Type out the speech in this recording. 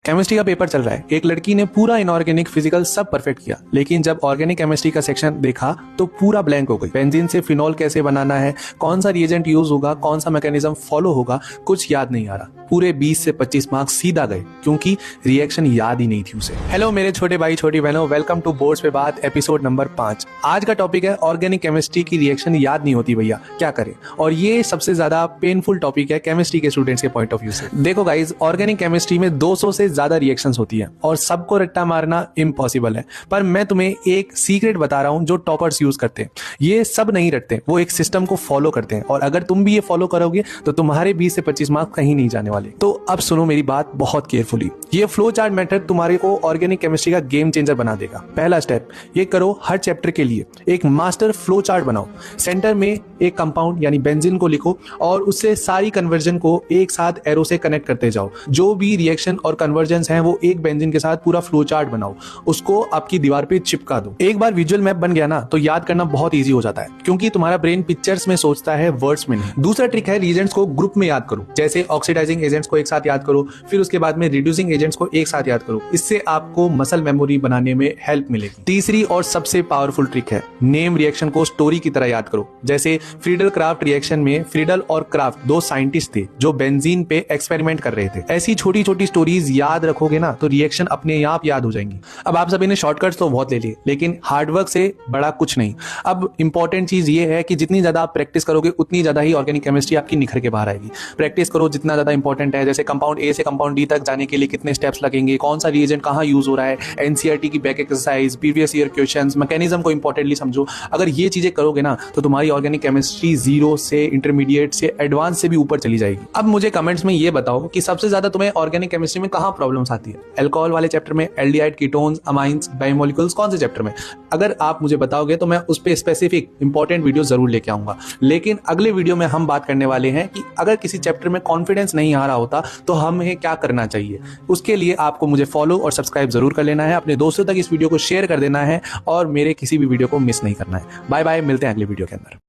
Chemistry का paper चल रहा है। एक लड़की ने पूरा इनऑर्गेनिक फिजिकल सब परफेक्ट किया, लेकिन जब ऑर्गेनिक केमिस्ट्री का सेक्शन देखा तो पूरा ब्लैंक हो गई। बेंजीन से फिनॉल कैसे बनाना है, कौन सा रिएजेंट यूज होगा, कौन सा मैकेनिज्म फॉलो होगा, कुछ याद नहीं आ रहा। पूरे 20 से 25 मार्क्स सीधा गए क्योंकि रिएक्शन याद ही नहीं थी उसे। हेलो मेरे छोटे भाई छोटी बहनों, वेलकम टू बोर्ड्स पे बात एपिसोड नंबर 5। आज का टॉपिक है ऑर्गेनिक केमिस्ट्री की रिएक्शन याद नहीं होती भैया, क्या करें। और ये सबसे ज्यादा पेनफुल टॉपिक है केमिस्ट्री के स्टूडेंट्स के पॉइंट ऑफ व्यू से। देखो गाइज, ऑर्गेनिक केमिस्ट्री में 200 से ज्यादा रिएक्शंस होती है और सबको रट्टा मारना इम्पॉसिबल है। पर मैं तुम्हें एक सीक्रेट बता रहा हूं जो टॉपर्स यूज करते हैं। ये सब नहीं रटते, वो एक सिस्टम को फॉलो करते हैं और अगर तुम भी ये फॉलो करोगे तो तुम्हारे 20 से 25 मार्क्स कहीं नहीं जाने वाले। तो अब सुनो मेरी बात बहुत केयरफुली। ये फ्लो चार्ट मेथड तुम्हारे को ऑर्गेनिक केमिस्ट्री का गेम चेंजर बना देगा। पहला स्टेप ये करो, हर चैप्टर के लिए एक मास्टर फ्लो चार्ट बनाओ। सेंटर में एक कंपाउंड यानी बेंजीन को लिखो और उससे सारी कन्वर्जन को एक साथ एरो से कनेक्ट करते जाओ। जो भी रिएक्शन और कन्वर्जेंस हैं वो एक बेंजीन के साथ पूरा फ्लो चार्ट बनाओ, उसको आपकी दीवार पे चिपका दो। एक बार विजुअल मैप बन गया ना तो याद करना बहुत इजी हो जाता है क्योंकि तुम्हारा ब्रेन पिक्चर्स में सोचता है, वर्ड्स में नहीं। दूसरा ट्रिक है रिएजेंट्स को ग्रुप में याद करो। जैसे ऑक्सीडाइजिंग एजेंट्स को एक साथ याद करो, फिर उसके बाद में रिड्यूसिंग एजेंट्स को एक साथ याद करो। इससे आपको मसल मेमोरी बनाने में हेल्प मिलेगी। तीसरी और सबसे पावरफुल ट्रिक है नेम रिएक्शन को स्टोरी की तरह याद करो। जैसे फ्रीडल क्राफ्ट रिएक्शन में फ्रीडल और क्राफ्ट दो साइंटिस्ट थे जो बेंजीन पे एक्सपेरिमेंट कर रहे थे। ऐसी छोटी छोटी स्टोरीज याद रखोगे ना तो रिएक्शन अपने आप याद हो जाएंगी। अब आप सभी ने शॉर्टकट्स तो बहुत ले लिए, लेकिन हार्डवर्क से बड़ा कुछ नहीं। अब इंपॉर्टेंट चीज ये है कि जितनी ज्यादा आप प्रैक्टिस करोगे उतनी ज्यादा ही ऑर्गेनिक केमिस्ट्री आपकी निखर के बाहर आएगी। प्रैक्टिस करो जितना ज्यादा इंपॉर्टेंट है। जैसे कंपाउंड ए से कंपाउंड डी तक जाने के लिए कितने स्टेप्स लगेंगे, कौन सा रिएजेंट कहाँ यूज हो रहा है, एनसीईआरटी की back exercise, previous year questions, mechanism को इंपॉर्टेंटली समझो। अगर ये चीजें करोगे ना तो तुम्हारी ऑर्गेनिक केमिस्ट्री जीरो से इंटरमीडिएट से एडवांस से भी ऊपर चली जाएगी। अब मुझे कमेंट्स में ये बताओ कि सबसे ज्यादा तुम्हें ऑर्गेनिक केमिस्ट्री में कहाँ प्रॉब्लम्स आती है। अल्कोहल वाले चैप्टर में, एल्डिहाइड, कीटोन्स, अमाइंस, बायोमोलिक्यूल्स, कौन से चैप्टर में? अगर आप मुझे बताओगे तो मैं उस पे स्पेसिफिक इंपॉर्टेंट वीडियो जरूर लेके आऊंगा। लेकिन अगले वीडियो में हम बात करने वाले हैं कि अगर किसी चैप्टर में कॉन्फिडेंस नहीं आ रहा होता तो हमें क्या करना चाहिए। उसके लिए आपको मुझे फॉलो और सब्सक्राइब जरूर कर लेना है, अपने दोस्तों तक इस वीडियो को शेयर कर देना है और मेरे किसी भी वीडियो को मिस नहीं करना है। बाय बाय, मिलते हैं अगले वीडियो के अंदर।